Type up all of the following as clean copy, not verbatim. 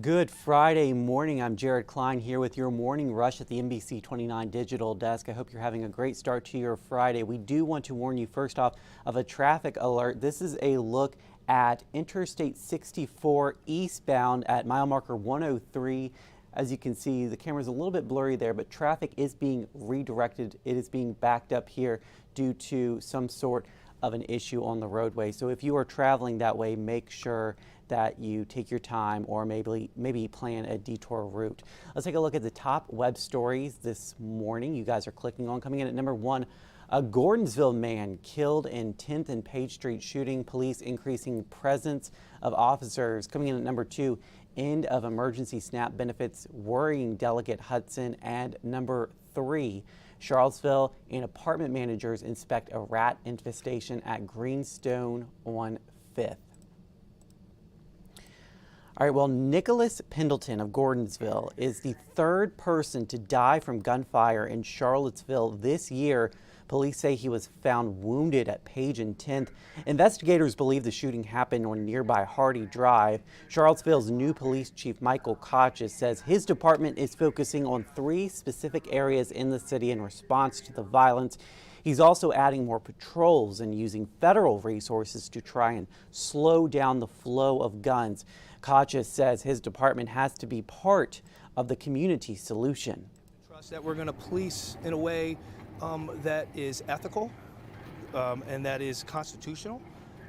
Good Friday morning. I'm Jared Klein here with your morning rush at the NBC29 Digital Desk. I hope you're having a great start to your Friday. We do want to warn you first off of a traffic alert. This is a look at Interstate 64 eastbound at mile marker 103. As you can see, the camera's a little bit blurry there, but traffic is being redirected. It is being backed up here due to some sort of an issue on the roadway. So if you are traveling that way, make sure that you take your time or maybe plan a detour route. Let's take a look at the top web stories this morning you guys are clicking on. Coming in at number 1, a Gordonsville man killed in 10th and Page Street shooting, police increasing presence of officers. Coming in at number 2, end of emergency SNAP benefits worrying Delegate Hudson. And number 3, Charlottesville and apartment managers inspect a rat infestation at Greenstone on 5th. All right, well, Nicholas Pendleton of Gordonsville is the third person to die from gunfire in Charlottesville this year. Police say he was found wounded at Page and 10th. Investigators believe the shooting happened on nearby Hardy Drive. Charlottesville's new police chief, Michael Kochis, says his department is focusing on 3 specific areas in the city in response to the violence. He's also adding more patrols and using federal resources to try and slow down the flow of guns. Kochis says his department has to be part of the community solution. Trust that we're going to police in a way that is ethical and that is constitutional,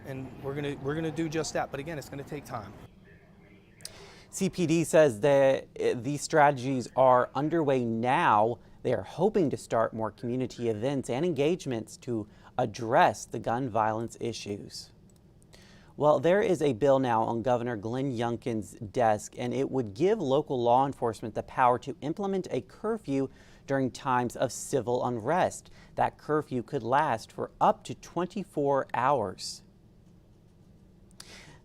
and we're going to do just that. But again, it's going to take time. CPD says that these strategies are underway now. They are hoping to start more community events and engagements to address the gun violence issues. Well, there is a bill now on Governor Glenn Youngkin's desk, and it would give local law enforcement the power to implement a curfew during times of civil unrest. That curfew could last for up to 24 hours.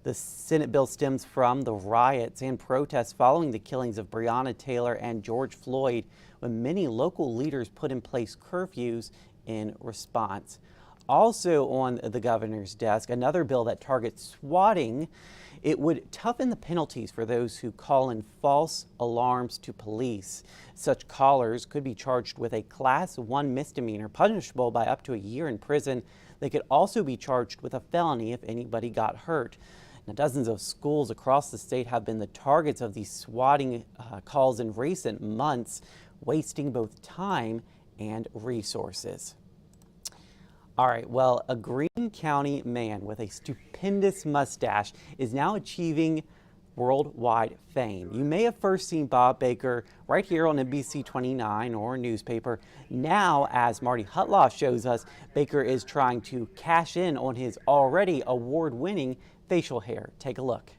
The Senate bill stems from the riots and protests following the killings of Breonna Taylor and George Floyd, when many local leaders put in place curfews in response. Also on the governor's desk, another bill that targets swatting. It would toughen the penalties for those who call in false alarms to police. Such callers could be charged with a Class 1 misdemeanor, punishable by up to a year in prison. They could also be charged with a felony if anybody got hurt. Now, dozens of schools across the state have been the targets of these swatting calls in recent months, wasting both time and resources. All right, well, a Greene County man with a stupendous mustache is now achieving worldwide fame. You may have first seen Bob Baker right here on NBC29 or newspaper. Now, as Marty Hutlaw shows us, Baker is trying to cash in on his already award-winning facial hair. Take a look.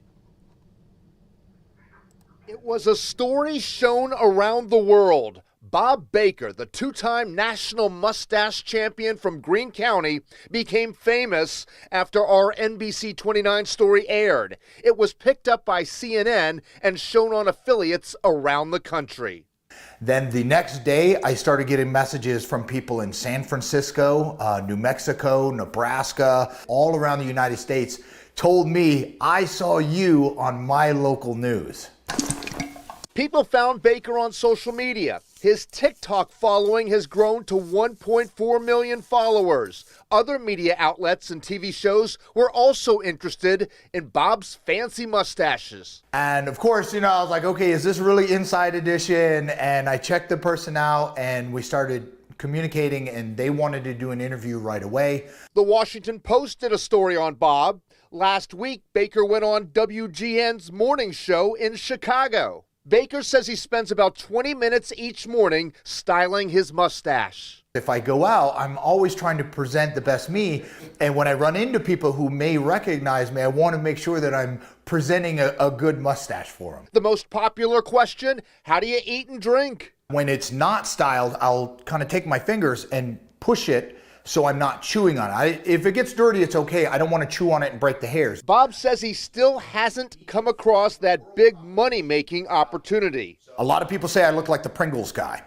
It was a story shown around the world. Bob Baker, the 2-time national mustache champion from Greene County, became famous after our NBC29 story aired. It was picked up by CNN and shown on affiliates around the country. Then the next day, I started getting messages from people in San Francisco, New Mexico, Nebraska, all around the United States, told me, I saw you on my local news. People found Baker on social media. His TikTok following has grown to 1.4 million followers. Other media outlets and TV shows were also interested in Bob's fancy mustaches. And of course, I was like, okay, is this really Inside Edition? And I checked the person out and we started communicating, and they wanted to do an interview right away. The Washington Post did a story on Bob. Last week, Baker went on WGN's morning show in Chicago. Baker says he spends about 20 minutes each morning styling his mustache. If I go out, I'm always trying to present the best me. And when I run into people who may recognize me, I want to make sure that I'm presenting a good mustache for them. The most popular question, how do you eat and drink? When it's not styled, I'll kind of take my fingers and push it so I'm not chewing on it. If it gets dirty, it's okay. I don't want to chew on it and break the hairs. Bob says he still hasn't come across that big money-making opportunity. A lot of people say I look like the Pringles guy.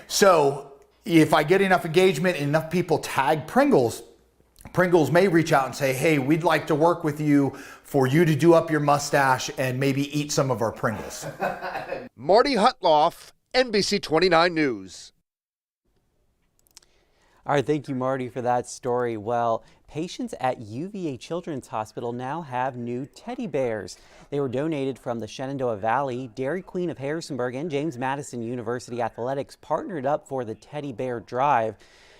So if I get enough engagement and enough people tag Pringles, Pringles may reach out and say, hey, we'd like to work with you for you to do up your mustache and maybe eat some of our Pringles. Marty Hutloff, NBC29 News. All right, thank you, Marty, for that story. Well, patients at UVA Children's Hospital now have new teddy bears. They were donated from the Shenandoah Valley. Dairy Queen of Harrisonburg and James Madison University Athletics partnered up for the Teddy Bear Drive.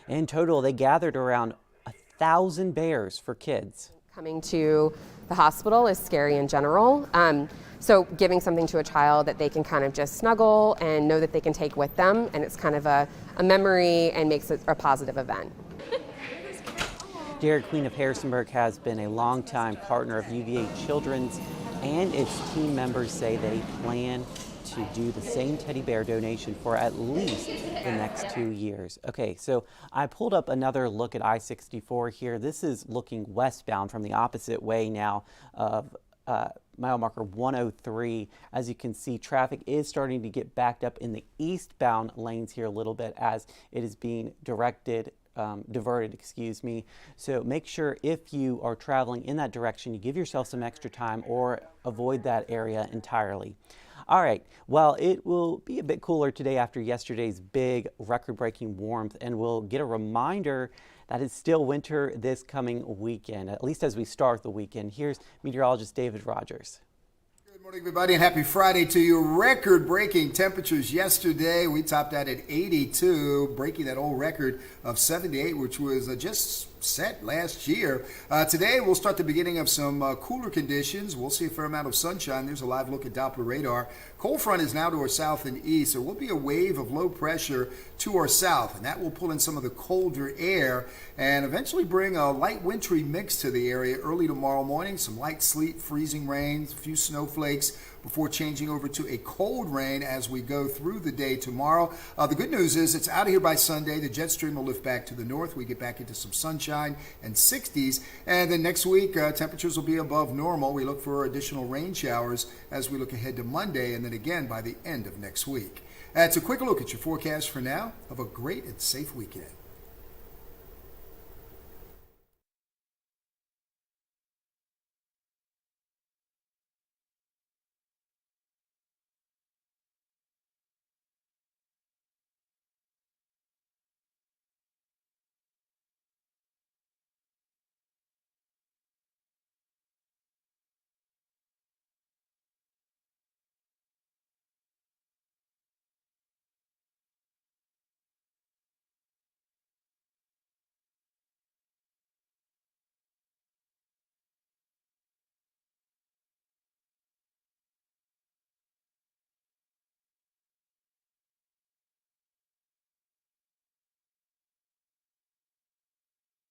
In total, they gathered around 1,000 bears for kids. Coming to the hospital is scary in general. So giving something to a child that they can kind of just snuggle and know that they can take with them, and it's kind of a memory and makes it a positive event. Dairy Queen of Harrisonburg has been a longtime partner of UVA Children's, and its team members say they plan to do the same teddy bear donation for at least the next 2 years. Okay, so I pulled up another look at I-64 here. This is looking westbound from the opposite way now of mile marker 103. As you can see, traffic is starting to get backed up in the eastbound lanes here a little bit as it is being diverted, excuse me. So make sure if you are traveling in that direction, you give yourself some extra time or avoid that area entirely. All right, well, it will be a bit cooler today after yesterday's big record-breaking warmth, and we'll get a reminder that it's still winter this coming weekend, at least as we start the weekend. Here's meteorologist David Rogers. Good morning, everybody, and happy Friday to you. Record-breaking temperatures yesterday. We topped out at 82, breaking that old record of 78, which was just set last year. Today, we'll start the beginning of some cooler conditions. We'll see a fair amount of sunshine. There's a live look at Doppler radar. Cold front is now to our south and east. There will be a wave of low pressure to our south, and that will pull in some of the colder air and eventually bring a light wintry mix to the area early tomorrow morning. Some light sleet, freezing rain, a few snowflakes before changing over to a cold rain as we go through the day tomorrow. The good news is it's out of here by Sunday. The jet stream will lift back to the north. We get back into some sunshine and 60s. And then next week, temperatures will be above normal. We look for additional rain showers as we look ahead to Monday and then again by the end of next week. That's a quick look at your forecast for now. Have a great and safe weekend.